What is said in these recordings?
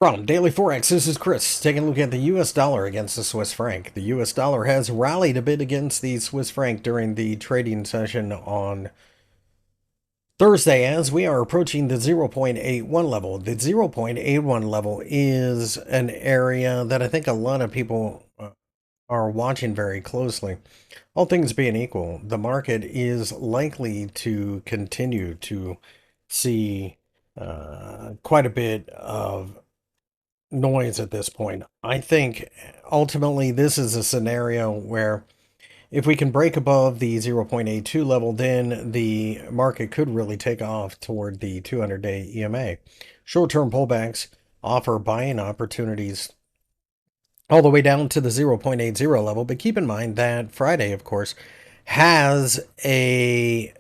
From Daily Forex, this is Chris taking a look at the US dollar against the Swiss franc. The US dollar has rallied a bit against the Swiss franc during the trading session on Thursday as we are approaching the 0.81 level. The 0.81 level is an area that I think a lot of people are watching very closely. All things being equal, the market is likely to continue to see quite a bit of noise at this point. I think ultimately this is a scenario where if we can break above the 0.82 level, then the market could really take off toward the 200-day EMA. Short-term pullbacks offer buying opportunities all the way down to the 0.80 level, but keep in mind that Friday, of course, has a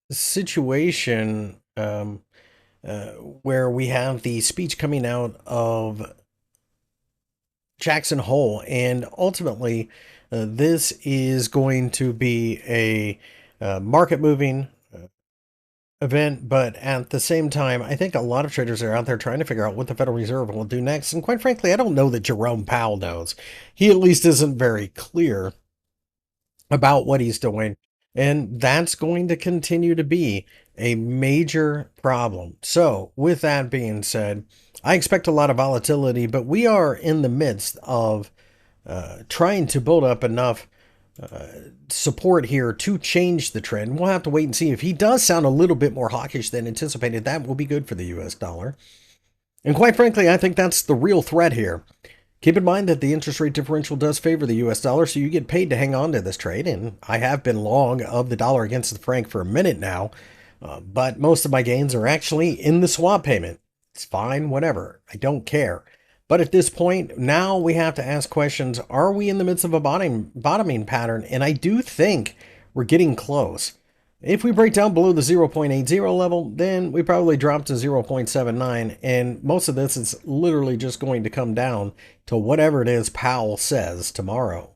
situation where we have the speech coming out of Jackson Hole, and ultimately, this is going to be a market moving event, but at the same time, I think a lot of traders are out there trying to figure out what the Federal Reserve will do next. And quite frankly, I don't know that Jerome Powell knows. He at least isn't very clear about what he's doing. And that's going to continue to be a major problem. So, with that being said, I expect a lot of volatility, but we are in the midst of trying to build up enough support here to change the trend. We'll have to wait and see. If he does sound a little bit more hawkish than anticipated, that will be good for the US dollar. And quite frankly, I think that's the real threat here. Keep in mind that the interest rate differential does favor the US dollar, so you get paid to hang on to this trade. And I have been long of the dollar against the franc for a minute now, but most of my gains are actually in the swap payment. It's fine, whatever. I don't care. But at this point, now we have to ask questions. Are we in the midst of a bottoming pattern? And I do think we're getting close. If we break down below the 0.80 level, then we probably drop to 0.79. And most of this is literally just going to come down to whatever it is Powell says tomorrow.